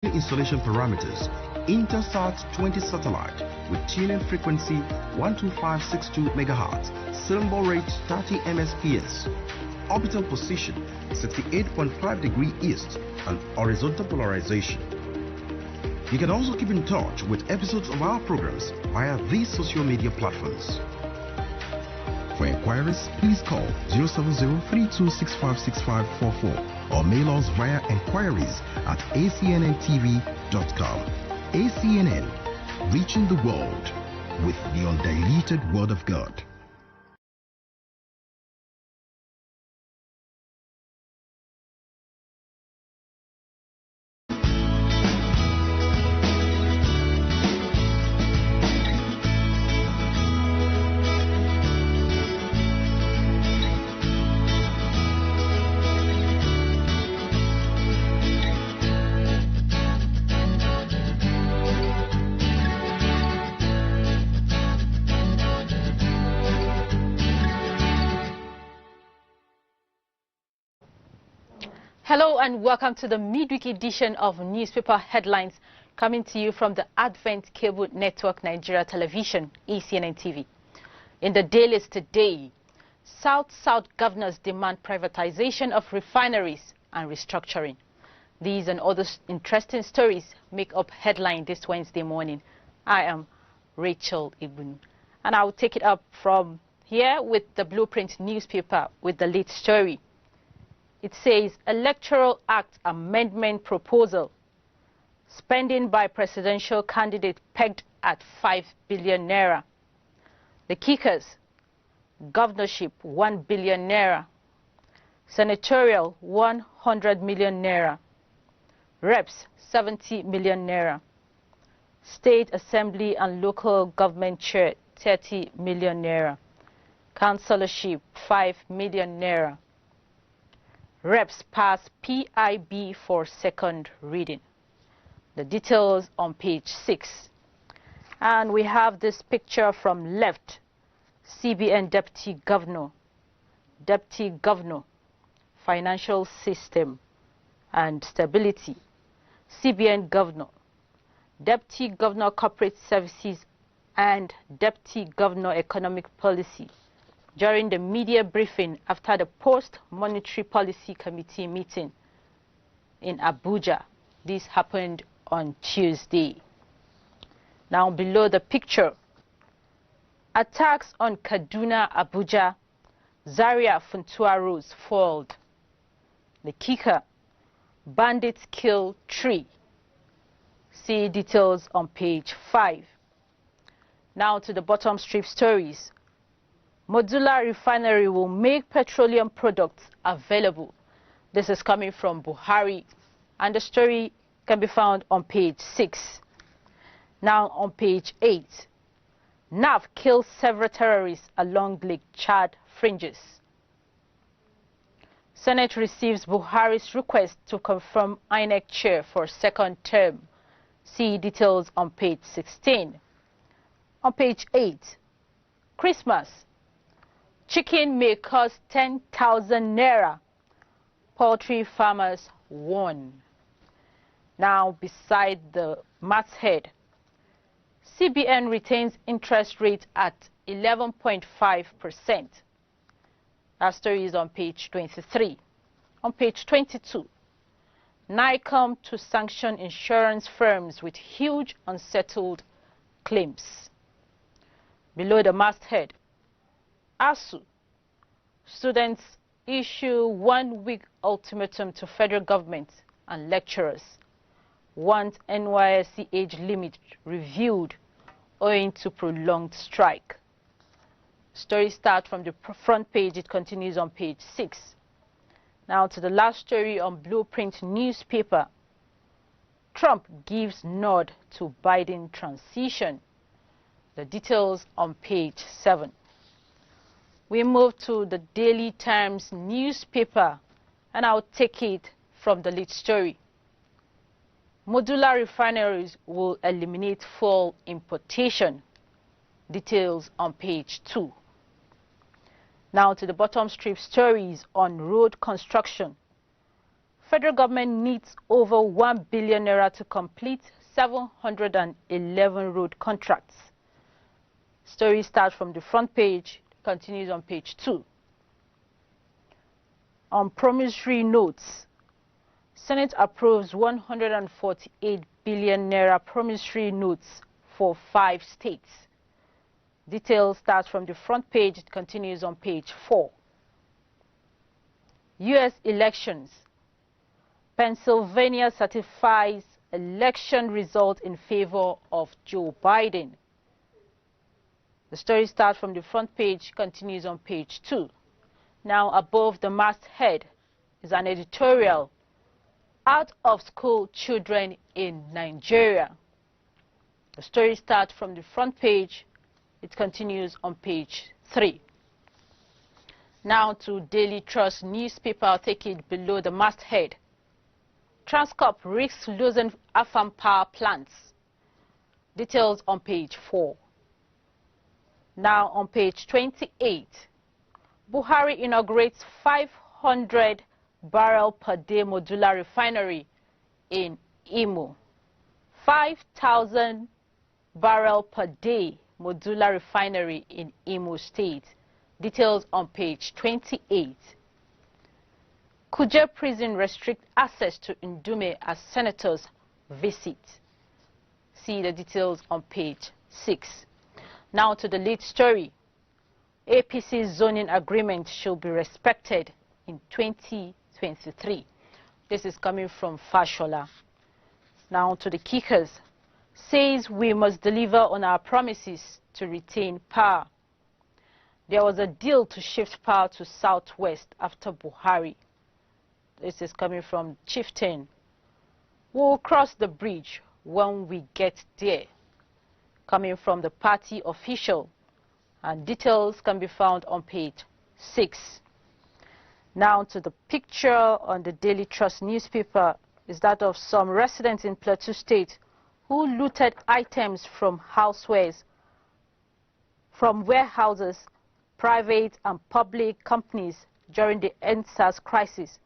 Installation parameters: Intelsat 20 satellite with tuning frequency 12562 MHz, symbol rate 30 Mbps, orbital position 68.5 degree east, and horizontal polarization. You can also keep in touch with episodes of our programs via these social media platforms. For inquiries, please call 070-3265-6544 or mail us via inquiries@acnntv.com. ACNN, reaching the world with the undiluted Word of God. Hello and welcome to the midweek edition of Newspaper Headlines, coming to you from the Advent Cable Network Nigeria Television, ACNN TV. In the dailies today, South-South governors demand privatization of refineries and restructuring. These and other interesting stories make up headline this Wednesday morning. I am Rachel Ibun, and I will take it up from here with the Blueprint newspaper with the lead story. It says, Electoral Act Amendment Proposal. Spending by presidential candidate pegged at 5 billion naira. The kickers, governorship 1 billion naira. Senatorial 100 million naira. Reps 70 million naira. State Assembly and Local Government Chair 30 million naira. Councillorship 5 million naira. Reps pass PIB for second reading. The details on page 6. And we have this picture from left. CBN Deputy Governor, Financial System and Stability. CBN Governor, Deputy Governor Corporate Services and Deputy Governor Economic Policy, during the media briefing after the Post-Monetary Policy Committee meeting in Abuja. This happened on Tuesday. Now below the picture, attacks on Kaduna, Abuja, Zaria Funtua roads foiled. The kicker, bandits kill 3. See details on page 5. Now to the bottom strip stories. Modular refinery will make petroleum products available. This is coming from Buhari, and the story can be found on page 6. Now on page 8, NAV kills several terrorists along Lake Chad fringes. Senate receives Buhari's request to confirm INEC chair for second term. See details on page 16. On page 8, Christmas. Chicken may cost 10,000 naira. Poultry farmers warn. Now, beside the masthead, CBN retains interest rate at 11.5%. That story is on page 23. On page 22, NICOM to sanction insurance firms with huge unsettled claims. Below the masthead, ASU, students issue 1-week ultimatum to federal government and lecturers. Want NYSC age limit reviewed owing to prolonged strike. Story starts from the front page, it continues on page 6. Now to the last story on Blueprint newspaper. Trump gives nod to Biden transition. The details on page 7. We move to the Daily Times newspaper, and I'll take it from the lead story. Modular refineries will eliminate fuel importation. Details on page 2. Now to the bottom strip stories on road construction. Federal government needs over 1 billion naira to complete 711 road contracts. Story starts from the front page, continues on page 2. On promissory notes, Senate approves 148 billion naira promissory notes for 5 states. Details starts from the front page, it continues on page 4. U.S. elections. Pennsylvania certifies election result in favor of Joe Biden. The story starts from the front page, continues on page 2. Now above the masthead is an editorial, Out of School Children in Nigeria. The story starts from the front page, it continues on page 3. Now to Daily Trust newspaper, I'll take it below the masthead. Transcorp risks losing AFAM power plants. Details on page 4. Now on page 28, Buhari inaugurates 500 barrel per day modular refinery in Imo. 5,000 barrel per day modular refinery in Imo State. Details on page 28. Kuje prison restrict access to Ndume as senators visit. See the details on page 6. Now to the lead story. APC zoning agreement should be respected in 2023. This is coming from Fashola. Now to the kickers. Says we must deliver on our promises to retain power. There was a deal to shift power to Southwest after Buhari. This is coming from Chieftain. We'll cross the bridge when we get there. Coming from the party official. And details can be found on page 6. Now to the picture on the Daily Trust newspaper is that of some residents in Plateau State who looted items from housewares, from warehouses, private and public companies during the EndSARS crisis,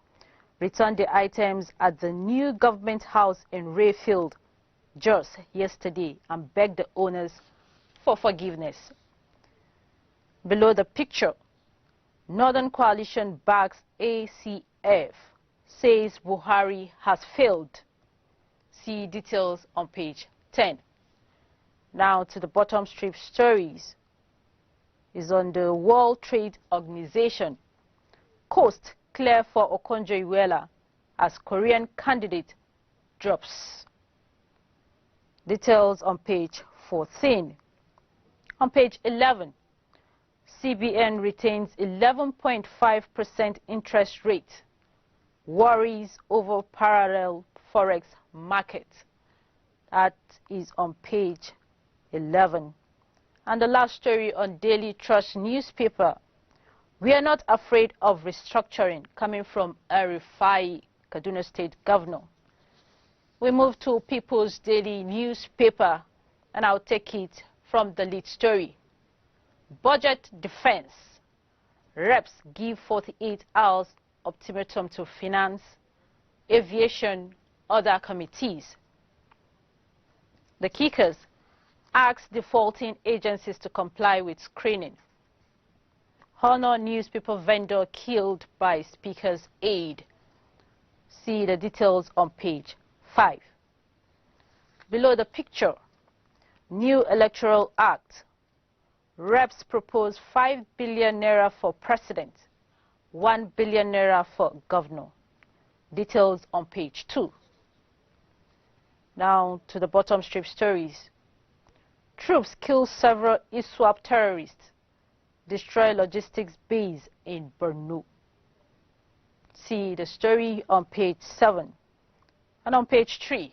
returned the items at the new government house in Rayfield, Jos, yesterday and begged the owners for forgiveness. Below the picture, Northern Coalition backs ACF, says Buhari has failed. See details on page 10. Now to the bottom strip stories is on the World Trade Organization. Coast clear for Okonjo-Iweala as Korean candidate drops. Details on page 14. On page 11, CBN retains 11.5% interest rate. Worries over parallel forex market. That is on page 11. And the last story on Daily Trust newspaper. We are not afraid of restructuring, coming from Erifai, Kaduna State Governor. We move to People's Daily newspaper, and I'll take it from the lead story. Budget defense. Reps give 48 hours ultimatum to finance, aviation, other committees. The kickers ask defaulting agencies to comply with screening. Honor newspaper vendor killed by speaker's aide. See the details on page 5. Below the picture, new electoral act. Reps propose 5 billion naira for president, 1 billion naira for governor. Details on page 2. Now to the bottom strip stories. Troops kill several ISWAP terrorists, destroy logistics base in Borno. See the story on page 7. And on page 3,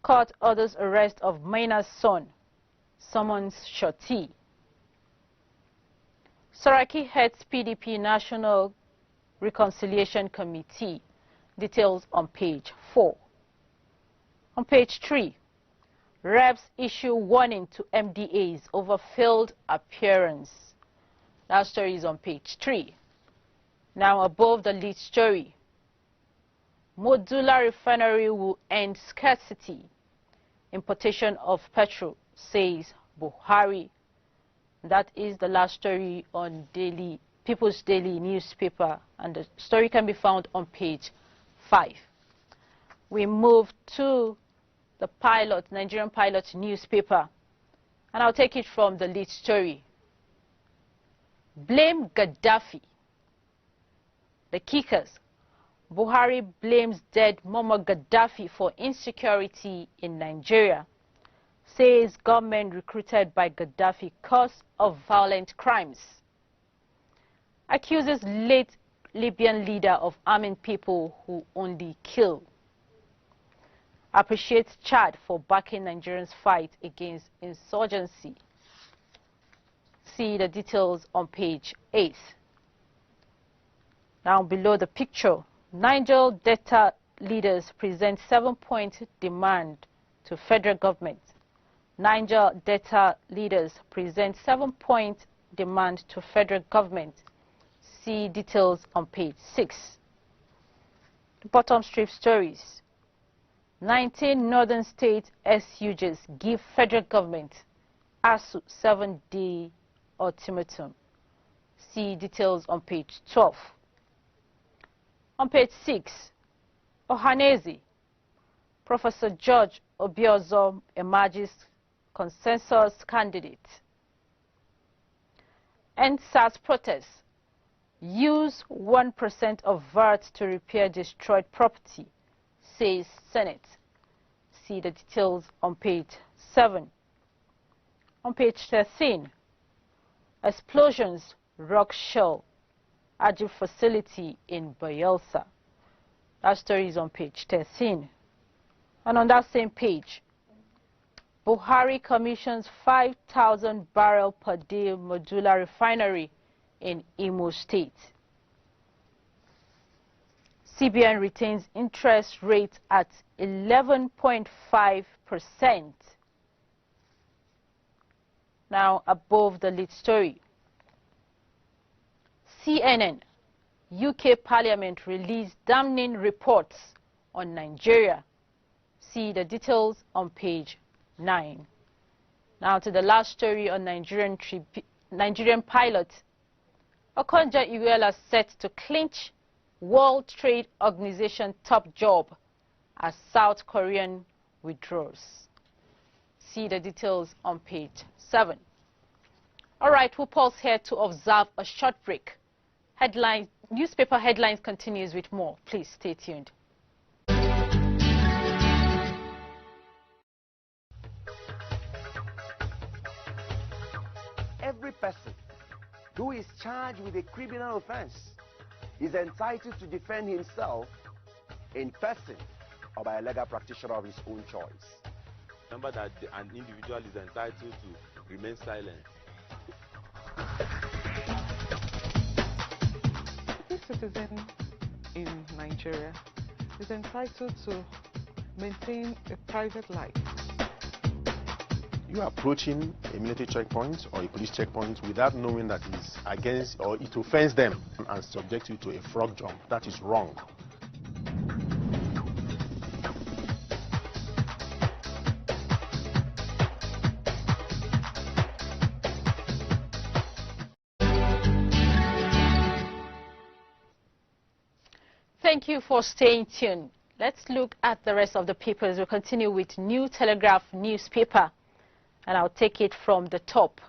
court orders arrest of miner's son, summons Shoti. Saraki heads PDP National Reconciliation Committee. Details on page 4. On page 3, reps issue warning to MDAs over failed appearance. That story is on page 3. Now above the lead story, Modular refinery will end scarcity. Importation of petrol, says Buhari. That is the last story on People's Daily newspaper, and the story can be found on page 5. We move to the Nigerian Pilot newspaper, and I'll take it from the lead story. Blame Gaddafi. The kickers. Buhari blames dead Muammar Gaddafi for insecurity in Nigeria. Says government recruited by Gaddafi cause of violent crimes. Accuses late Libyan leader of arming people who only kill. Appreciates Chad for backing Nigerians' fight against insurgency. See the details on page 8. Now below the picture, Niger Delta leaders present 7-point demand to federal government. Niger Delta leaders present 7-point demand to federal government. See details on page 6. The bottom strip stories. 19 northern state SUJs give federal government ASU 7-day ultimatum. See details on page 12. On page 6, Ohaneze, Professor George Obiozor emerges consensus candidate. End SARS protests. Use 1% of VAT to repair destroyed property, says Senate. See the details on page 7. On page 13, explosions rock shell Agile facility in Bayelsa. That story is on page 13. And on that same page, Buhari commissions 5,000 barrel per day modular refinery in Imo State. CBN retains interest rate at 11.5%. Now above the lead story. CNN, UK Parliament released damning reports on Nigeria. See the details on page 9. Now to the last story on Nigerian pilot. Okonjo-Iweala set to clinch World Trade Organization top job as South Korean withdraws. See the details on page 7. All right, we'll pause here to observe a short break. Newspaper headlines continues with more. Please stay tuned. Every person who is charged with a criminal offense is entitled to defend himself in person or by a legal practitioner of his own choice. Remember that an individual is entitled to remain silent. Every citizen in Nigeria is entitled to maintain a private life. You are approaching a military checkpoint or a police checkpoint without knowing that it is against or it offends them and subject you to a frog jump. That is wrong. Thank you for staying tuned. Let's look at the rest of the papers. We'll continue with New Telegraph newspaper, and I'll take it from the top.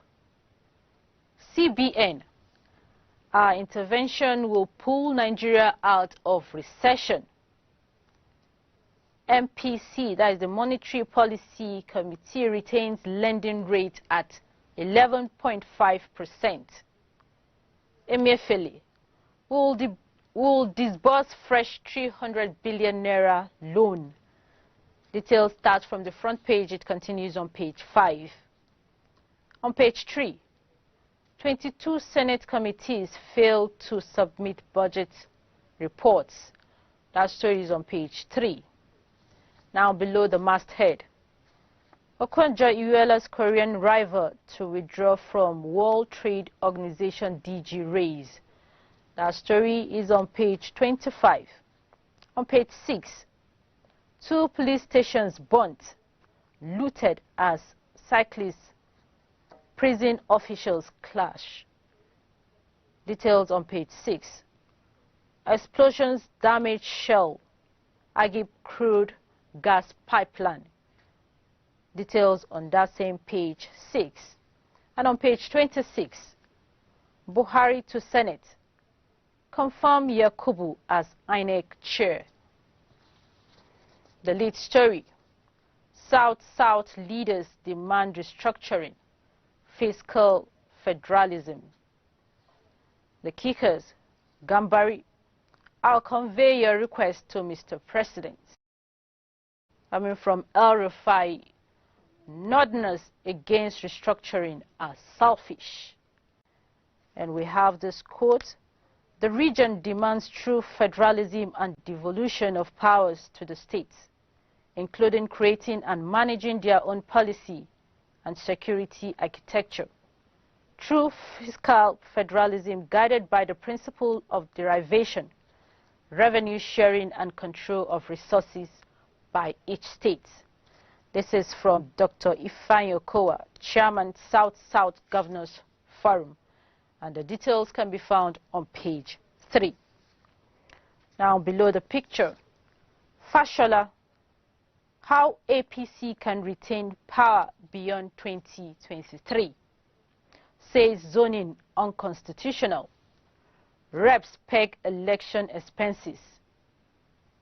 CBN, our intervention will pull Nigeria out of recession. MPC, that is the Monetary Policy Committee, retains lending rate at 11.5%. Emefiele will disburse fresh 300 billion naira loan. Details start from the front page. It continues on page 5. On page 3, 22 Senate committees failed to submit budget reports. That story is on page 3. Now below the masthead, Okonjo-Iweala's Korean rival to withdraw from World Trade Organization DG raise. That story is on page 25. On page 6, 2 police stations burnt, looted as cyclists, prison officials clash. Details on page 6. Explosions damage Shell, Agip crude gas pipeline. Details on that same page 6. And on page 26, Buhari to Senate, confirm Yakubu as INEC chair. The lead story, South-South leaders demand restructuring, fiscal federalism. The kickers, Gambari, I'll convey your request to Mr. President. Coming from El Rufai, Northerners against restructuring are selfish. And we have this quote, the region demands true federalism and devolution of powers to the states, including creating and managing their own policy and security architecture. True fiscal federalism guided by the principle of derivation, revenue sharing and control of resources by each state. This is from Dr. Ifeanyi Okowa, Chairman South-South Governors Forum, and the details can be found on page 3. Now below the picture, Fashola, how APC can retain power beyond 2023, says zoning unconstitutional. Reps peg election expenses.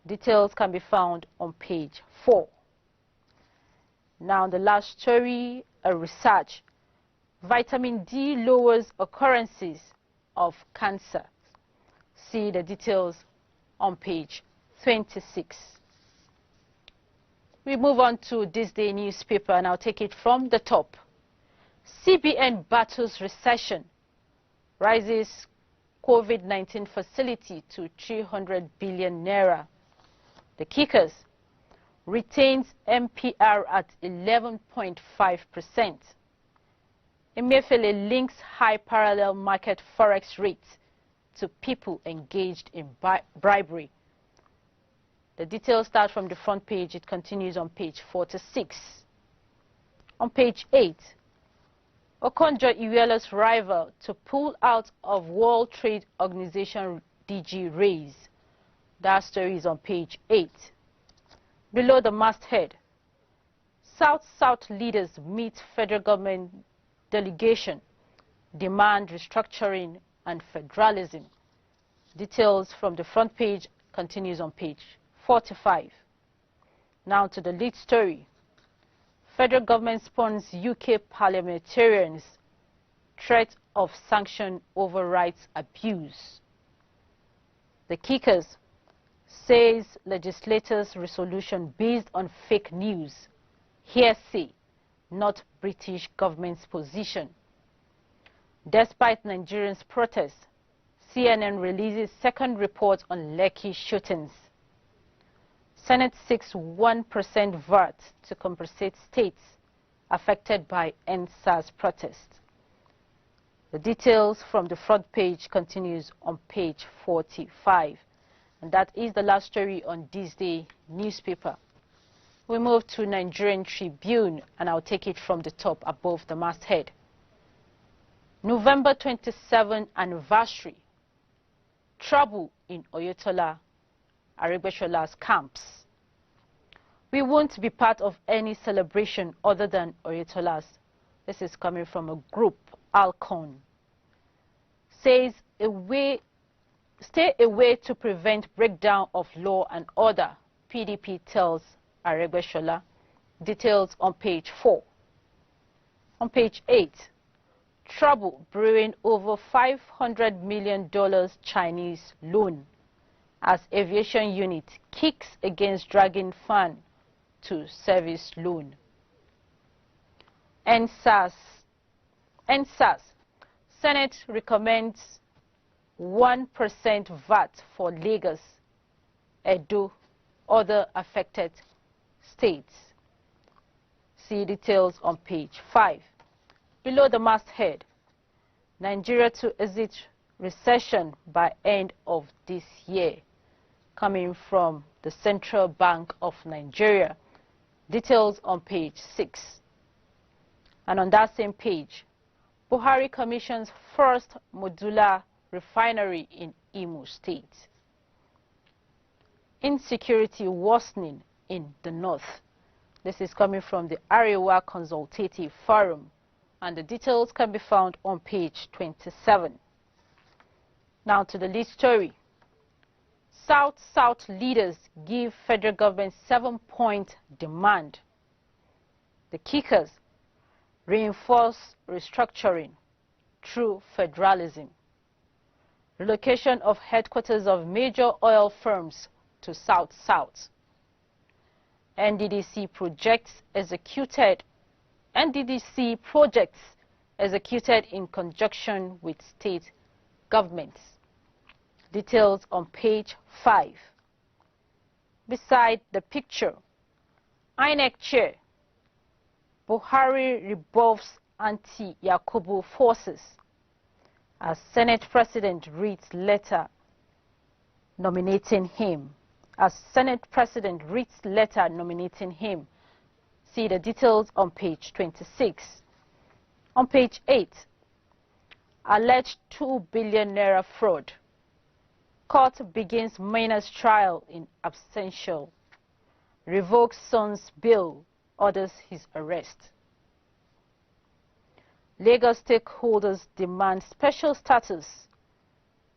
Details can be found on page 4. Now the last story, a research. Vitamin D lowers occurrences of cancer. See the details on page 26. We move on to this day newspaper, and I'll take it from the top. CBN battles recession, rises COVID-19 facility to 300 billion naira. The kickers, retains MPR at 11.5%. Emefiele links high parallel market forex rates to people engaged in bribery. The details start from the front page. It continues on page 46. On page 8, Okonjo-Iweala's rival to pull out of World Trade Organization DG raise. That story is on page 8. Below the masthead, South-South leaders meet federal government delegation, demand restructuring and federalism. Details from the front page continues on page 45. Now to the lead story. Federal government spawns UK parliamentarians, threat of sanction over rights abuse. The kickers, says legislators' resolution based on fake news, hearsay, not British government's position. Despite Nigerians' protests, CNN releases second report on Lekki shootings. Senate seeks 1% VAT to compensate states affected by EndSARS protests. The details from the front page continues on page 45. And that is the last story on this day newspaper. We move to Nigerian Tribune, and I'll take it from the top above the masthead. November 27th anniversary. Trouble in Oyetola, Aregbesol's camps. We won't be part of any celebration other than Oyetola's. This is coming from a group, Alcon. Says stay away to prevent breakdown of law and order, PDP tells Aregbesola. Details on page 4. On page 8, trouble brewing over $500 million Chinese loan as aviation unit kicks against dragging fan to service loan. EndSARS, Senate recommends 1% VAT for Lagos, Edo, other affected states. See details on page 5. Below the masthead, Nigeria to exit recession by end of this year, coming from the Central Bank of Nigeria. Details on page 6. And on that same page, Buhari commissions first modular refinery in Imo State. Insecurity worsening in the north. This is coming from the Arewa Consultative Forum, and the details can be found on page 27. Now to the lead story. South-South leaders give federal government 7-point demand. The kickers: reinforce restructuring through federalism. Relocation of headquarters of major oil firms to South-South. NDDC projects executed in conjunction with state governments. Details on page 5. Beside the picture, INEC chair: Buhari rebuffs anti-Yakubu forces as Senate President reads letter nominating him. See the details on page 26. On page 8, alleged 2 billion naira fraud. Court begins Maina's trial in absentia. Revokes son's bill, orders his arrest. Lagos stakeholders demand special status.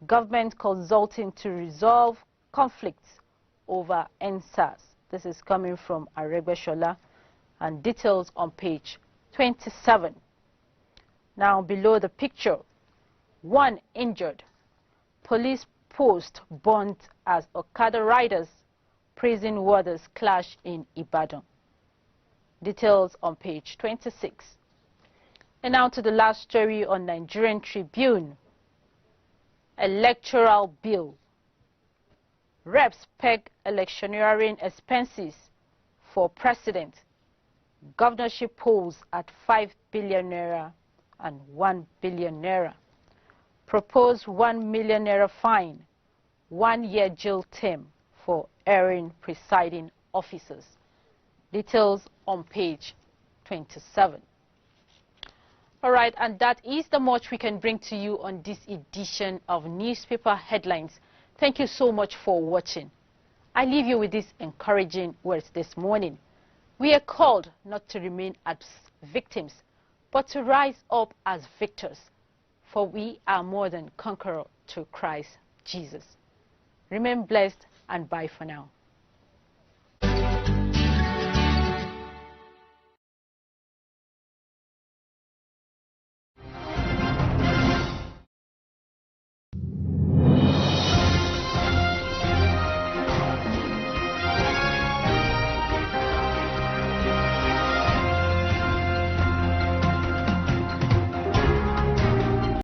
Government consulting to resolve conflicts over NSAS. This is coming from Aregbesola, and details on page 27. Now below the picture, 1 injured. Police post burnt as Okada riders, prison warders clash in Ibadan. Details on page 26. And now to the last story on Nigerian Tribune. Electoral bill. Reps peg electioneering expenses for president. Governorship polls at 5 billion naira and 1 billion naira. Propose 1 million naira fine, 1-year jail term for erring presiding officers. Details on page 27. All right, and that is the much we can bring to you on this edition of Newspaper Headlines. Thank you so much for watching. I leave you with these encouraging words this morning. We are called not to remain as victims, but to rise up as victors. For we are more than conquerors through Christ Jesus. Remain blessed, and bye for now.